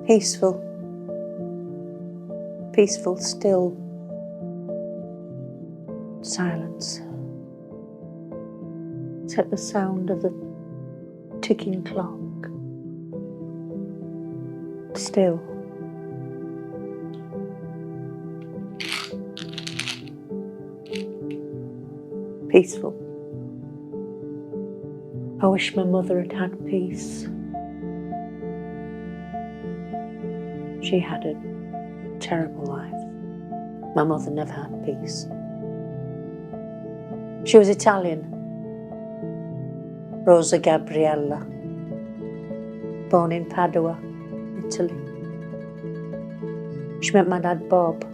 Peaceful, peaceful, still silence. Except the sound of the ticking clock. Still. Peaceful. I wish my mother had had peace. She had a terrible life. My mother never had peace. She was Italian. Rosie Gabriella, born in Padua, Italy. She met my dad Bob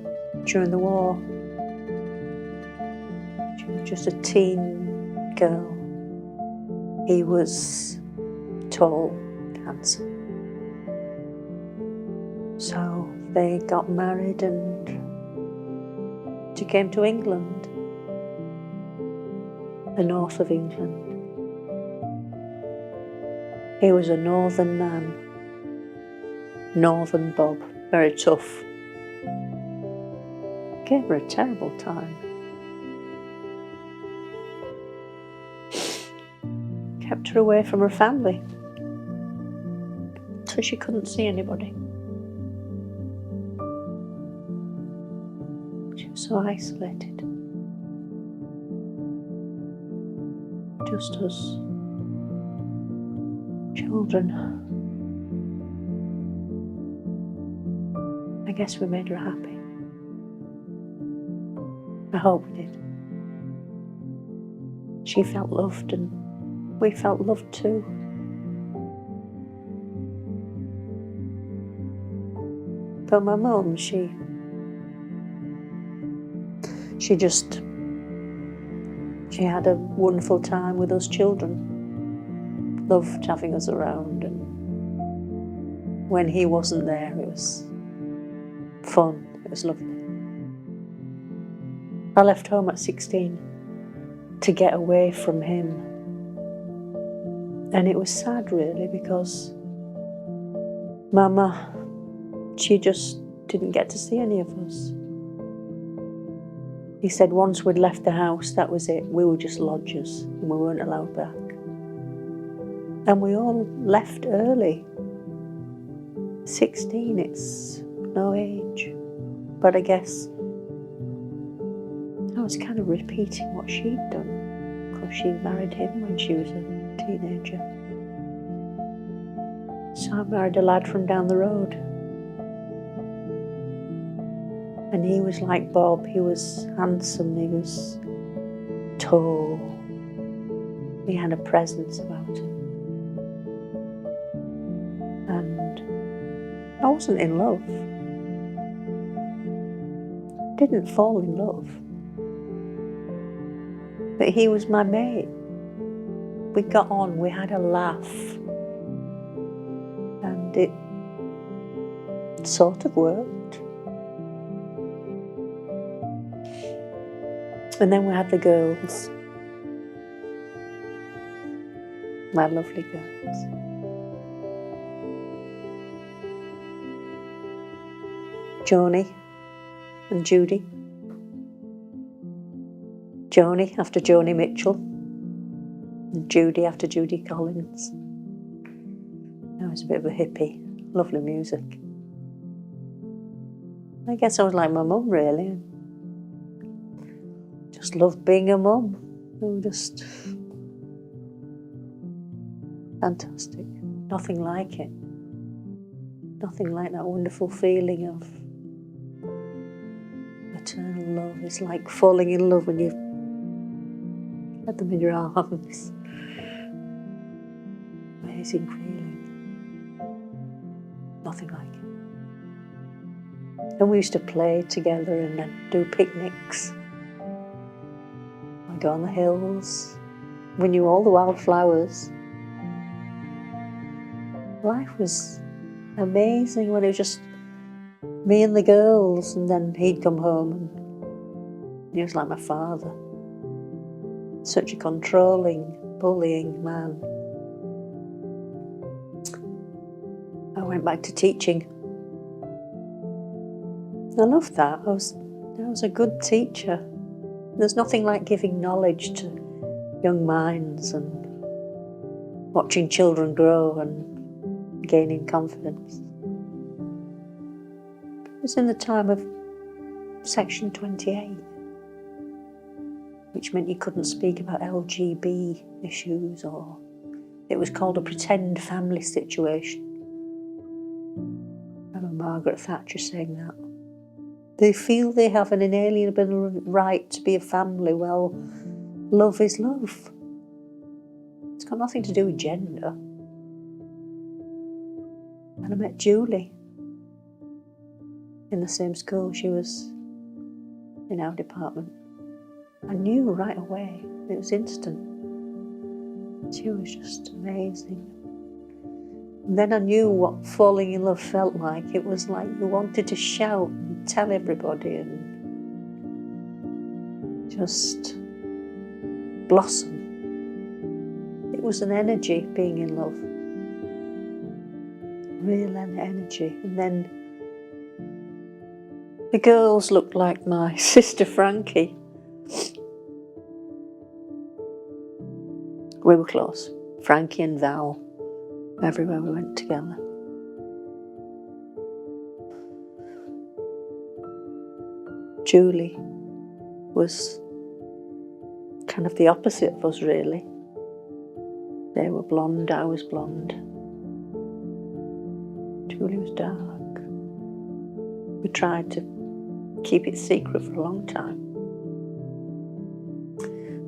during the war. She was just a teen girl. He was tall, handsome. So they got married and she came to England, the north of England. He was a northern man, northern Bob, very tough. Gave her a terrible time. Kept her away from her family, so she couldn't see anybody. She was so isolated. Just us. Children. I guess we made her happy. I hope we did. She felt loved and we felt loved too. But my mum, she had a wonderful time with us children. Loved having us around, and when he wasn't there, it was fun, it was lovely. I left home at 16 to get away from him, and it was sad really, because Mama, she just didn't get to see any of us. He said once we'd left the house, that was it, we were just lodgers and we weren't allowed back. And we all left early. 16, it's no age. But I guess I was kind of repeating what she'd done, because she married him when she was a teenager. So I married a lad from down the road. And he was like Bob, he was handsome, he was tall. He had a presence about him. I wasn't in love. Didn't fall in love. But he was my mate. We got on, we had a laugh. And it sort of worked. And then we had the girls. My lovely girls. Joni and Judy. Joni after Joni Mitchell, and Judy after Judy Collins. I was a bit of a hippie, lovely music. I guess I was like my mum really. Just loved being a mum. Just fantastic. Nothing like it. Nothing like that wonderful feeling of maternal love. It's like falling in love when you've had them in your arms. Amazing feeling. Nothing like it. And we used to play together and then do picnics. I'd go on the hills. We knew all the wildflowers. Life was amazing when it was just me and the girls, and then he'd come home and he was like my father. Such a controlling, bullying man. I went back to teaching I loved that. I was a good teacher. There's nothing like giving knowledge to young minds and watching children grow and gaining confidence. It was in the time of Section 28, which meant you couldn't speak about LGB issues, or it was called a pretend family situation. I remember Margaret Thatcher saying that. They feel they have an inalienable right to be a family. Well, love is love. It's got nothing to do with gender. And I met Julie in the same school. She was in our department. I knew right away. It was instant. She was just amazing. And then I knew what falling in love felt like. It was like you wanted to shout and tell everybody and just blossom. It was an energy, being in love. Real energy. And then the girls looked like my sister Frankie. We were close. Frankie and Val. Everywhere we went together. Julie was kind of the opposite of us, really. They were blonde, I was blonde. Julie was dark. We tried to keep it secret for a long time.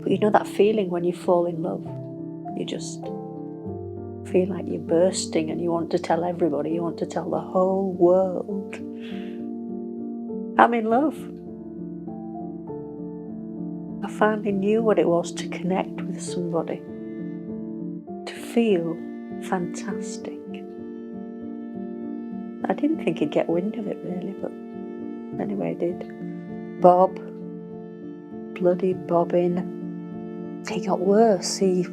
But you know that feeling when you fall in love? You just feel like you're bursting and you want to tell everybody, you want to tell the whole world, I'm in love. I finally knew what it was to connect with somebody, to feel fantastic. I didn't think he'd get wind of it really, but anyway I did. Bob, bloody Bobbin, he got worse. He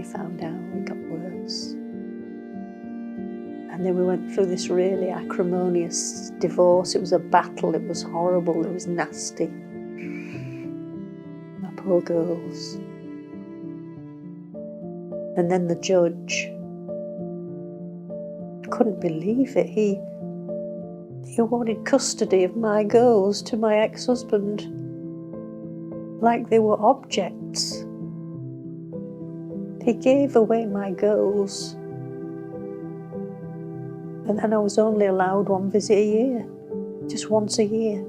found out he got worse. And then we went through this really acrimonious divorce. It was a battle, it was horrible, it was nasty. My poor girls. And then the judge, I couldn't believe it. He awarded custody of my girls to my ex-husband like they were objects. He gave away my girls, and then I was only allowed one visit a year, just once a year.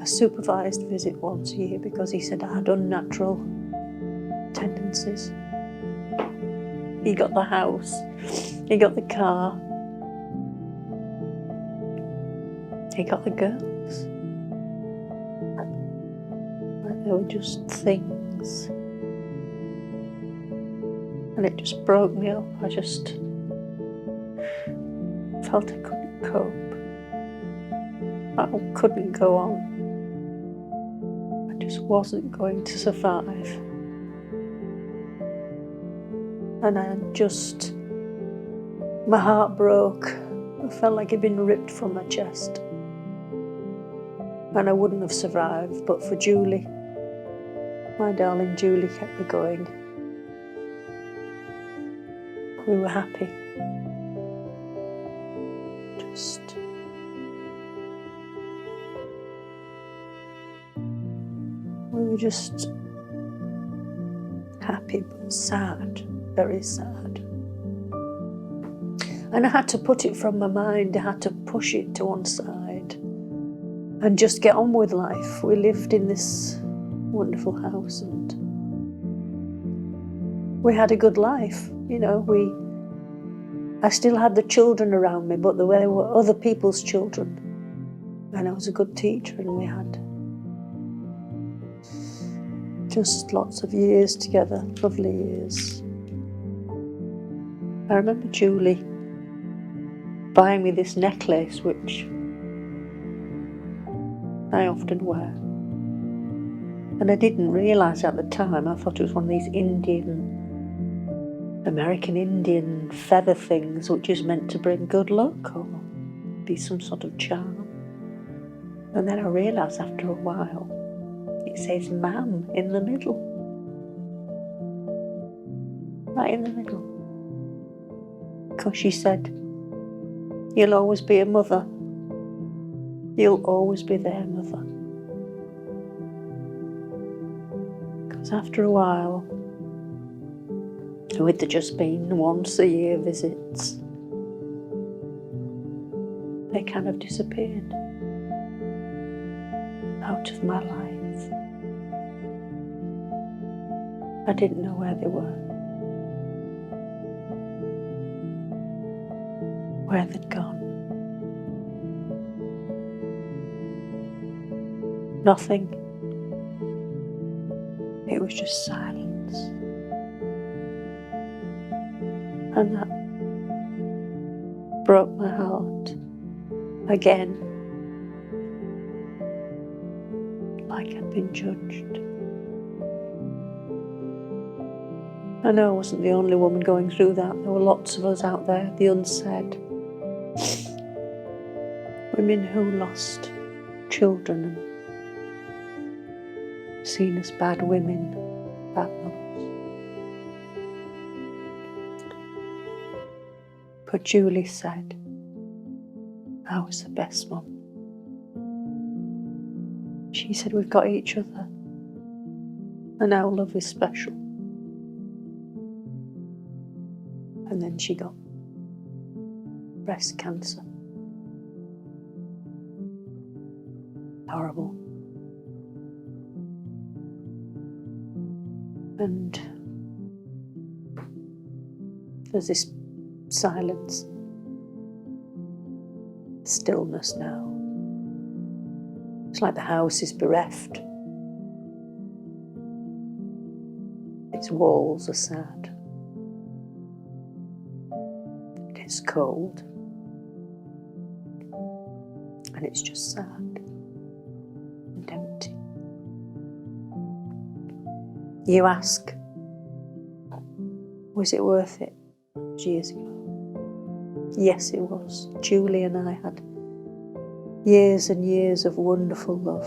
A supervised visit once a year because he said I had unnatural tendencies. He got the house, he got the car, he got the girls. Like they were just things. And it just broke me up. I just felt I couldn't cope. I couldn't go on. I just wasn't going to survive. And my heart broke. I felt like it'd been ripped from my chest. And I wouldn't have survived, but for Julie. My darling Julie kept me going. We were happy. We were just happy, but sad, very sad. And I had to put it from my mind, I had to push it to one side and just get on with life. We lived in this wonderful house and we had a good life, you know. I still had the children around me, but they were other people's children. And I was a good teacher, and we had just lots of years together, lovely years. I remember Julie buying me this necklace, which I often wear. And I didn't realise at the time, I thought it was one of these American Indian feather things, which is meant to bring good luck. Or be some sort of charm. And then I realised after a while, it says "Ma'am" in the middle. Right in the middle. Because she said, "You'll always be a mother. You'll always be their mother." Because after a while, with the just being once a year visits, they kind of disappeared out of my life. I didn't know where they were, where they'd gone. Nothing. It was just silence. And that broke my heart again, like I'd been judged. I know I wasn't the only woman going through that. There were lots of us out there, the unsaid. Women who lost children and seen as bad women, bad mothers. But Julie said I was the best mum. She said, "We've got each other, and our love is special." And then she got breast cancer. Horrible. And there's this silence, stillness now. It's like the house is bereft. Its walls are sad. It's cold. And it's just sad and empty. You ask, was it worth it? Years ago. Yes, it was. Julie and I had years and years of wonderful love.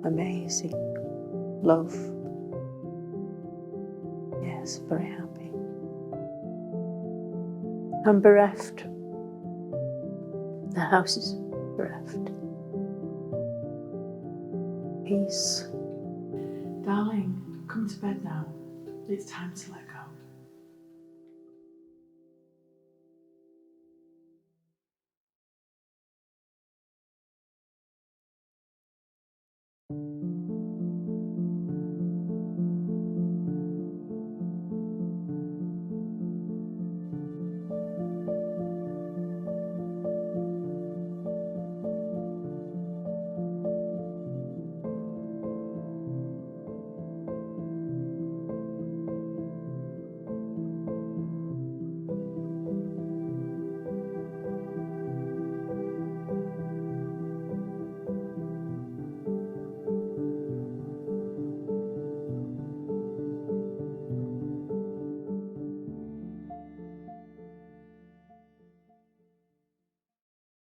Amazing love. Yes, very happy. I'm bereft. The house is bereft. Peace. Darling, come to bed now. It's time to let go.